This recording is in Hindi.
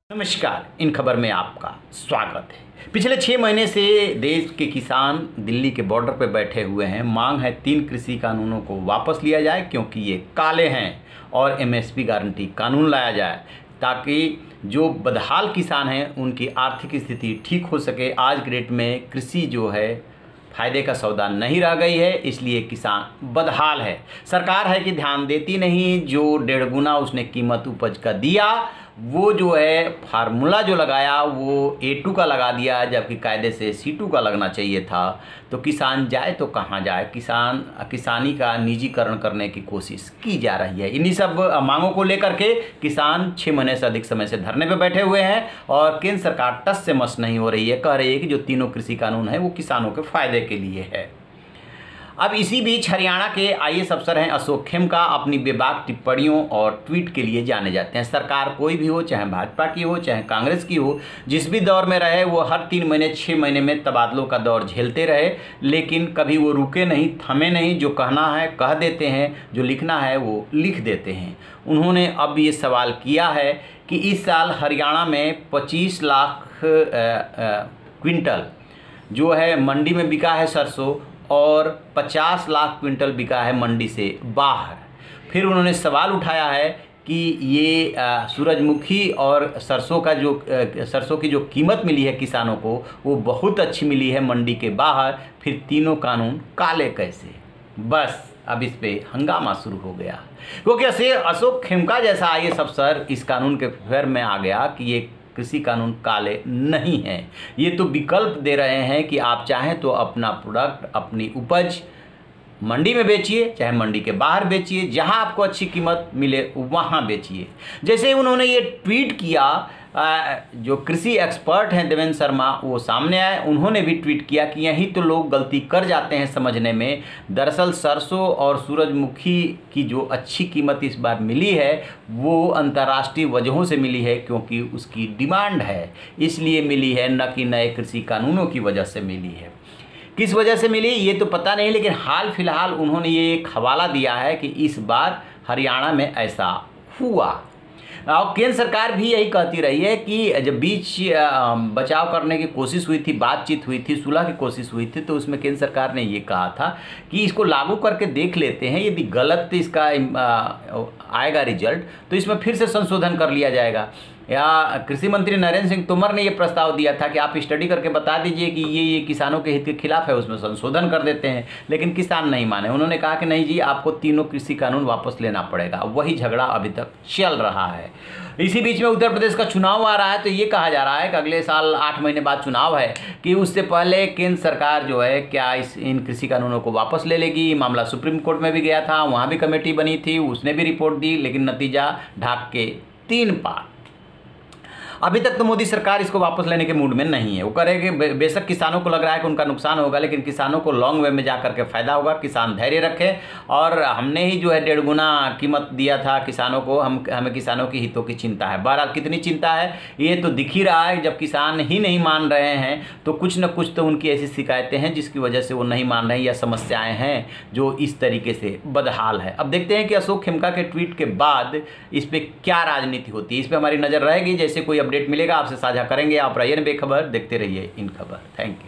नमस्कार, इन खबर में आपका स्वागत है। पिछले 6 महीने से देश के किसान दिल्ली के बॉर्डर पर बैठे हुए हैं। मांग है 3 कृषि कानूनों को वापस लिया जाए क्योंकि ये काले हैं और एमएसपी गारंटी कानून लाया जाए ताकि जो बदहाल किसान हैं उनकी आर्थिक स्थिति ठीक हो सके। आज के डेट में कृषि जो है फायदे का सौदा नहीं रह गई है, इसलिए किसान बदहाल है। सरकार है कि ध्यान देती नहीं। जो 1.5 गुना उसने कीमत उपज का दिया, वो जो है फार्मूला जो लगाया वो A2 का लगा दिया, जबकि कायदे से C2 का लगना चाहिए था। तो किसान जाए तो कहाँ जाए। किसानी का निजीकरण करने की कोशिश की जा रही है। इन्हीं सब मांगों को लेकर के किसान 6 महीने से अधिक समय से धरने पर बैठे हुए हैं और केंद्र सरकार टस से मस नहीं हो रही है। कह रही है कि जो तीनों कृषि कानून है वो किसानों के फायदे के लिए है। अब इसी बीच हरियाणा के आईएएस अफसर हैं अशोक खेमका अपनी बेबाक टिप्पणियों और ट्वीट के लिए जाने जाते हैं। सरकार कोई भी हो, चाहे भाजपा की हो चाहे कांग्रेस की हो, जिस भी दौर में रहे वो हर 3 महीने 6 महीने में तबादलों का दौर झेलते रहे, लेकिन कभी वो रुके नहीं, थमे नहीं। जो कहना है कह देते हैं, जो लिखना है वो लिख देते हैं। उन्होंने अब ये सवाल किया है कि इस साल हरियाणा में 25 लाख क्विंटल जो है मंडी में बिका है सरसों और 50 लाख क्विंटल बिका है मंडी से बाहर। फिर उन्होंने सवाल उठाया है कि ये सूरजमुखी और सरसों की जो कीमत मिली है किसानों को वो बहुत अच्छी मिली है मंडी के बाहर। फिर तीनों कानून काले कैसे। बस अब इस पे हंगामा शुरू हो गया क्योंकि अशोक खेमका जैसा आईएएस अफसर इस कानून के फेवर में आ गया कि ये कृषि कानून काले नहीं हैं। ये तो विकल्प दे रहे हैं कि आप चाहें तो अपना प्रोडक्ट, अपनी उपज मंडी में बेचिए, चाहे मंडी के बाहर बेचिए, जहां आपको अच्छी कीमत मिले वहां बेचिए। जैसे उन्होंने ये ट्वीट किया, जो कृषि एक्सपर्ट हैं देवेंद्र शर्मा वो सामने आए। उन्होंने भी ट्वीट किया कि यही तो लोग गलती कर जाते हैं समझने में। दरअसल सरसों और सूरजमुखी की जो अच्छी कीमत इस बार मिली है वो अंतर्राष्ट्रीय वजहों से मिली है, क्योंकि उसकी डिमांड है इसलिए मिली है, न कि नए कृषि कानूनों की वजह से मिली है। किस वजह से मिली ये तो पता नहीं, लेकिन हाल फिलहाल उन्होंने ये एक हवाला दिया है कि इस बार हरियाणा में ऐसा हुआ। और केंद्र सरकार भी यही कहती रही है कि जब बीच बचाव करने की कोशिश हुई थी, बातचीत हुई थी, सुलह की कोशिश हुई थी, तो उसमें केंद्र सरकार ने ये कहा था कि इसको लागू करके देख लेते हैं, यदि गलत इसका आएगा रिजल्ट तो इसमें फिर से संशोधन कर लिया जाएगा। या कृषि मंत्री नरेंद्र सिंह तोमर ने ये प्रस्ताव दिया था कि आप स्टडी करके बता दीजिए कि ये किसानों के हित के खिलाफ है, उसमें संशोधन कर देते हैं। लेकिन किसान नहीं माने। उन्होंने कहा कि नहीं जी, आपको तीनों कृषि कानून वापस लेना पड़ेगा। वही झगड़ा अभी तक चल रहा है। इसी बीच में उत्तर प्रदेश का चुनाव आ रहा है, तो ये कहा जा रहा है कि अगले साल 8 महीने बाद चुनाव है, कि उससे पहले केंद्र सरकार जो है क्या इन कृषि कानूनों को वापस ले लेगी। मामला सुप्रीम कोर्ट में भी गया था, वहाँ भी कमेटी बनी थी, उसने भी रिपोर्ट दी, लेकिन नतीजा ढाक के 3 पार। अभी तक तो मोदी सरकार इसको वापस लेने के मूड में नहीं है। वो करेगी, बेशक किसानों को लग रहा है कि उनका नुकसान होगा, लेकिन किसानों को लॉन्ग वे में जा करके फ़ायदा होगा। किसान धैर्य रखें। और हमने ही जो है 1.5 गुना कीमत दिया था किसानों को। हमें किसानों के हितों की चिंता है। बहरहाल कितनी चिंता है ये तो दिख ही रहा है। जब किसान ही नहीं मान रहे हैं तो कुछ न कुछ तो उनकी ऐसी शिकायतें हैं जिसकी वजह से वो नहीं मान रहे हैं, या समस्याएँ हैं जो इस तरीके से बदहाल है। अब देखते हैं कि अशोक खेमका के ट्वीट के बाद इस पर क्या राजनीति होती है। इस पर हमारी नज़र रहेगी। जैसे कोई अपडेट मिलेगा आपसे साझा करेंगे। आप रहिए बेखबर, देखते रहिए इन खबर। Thank you.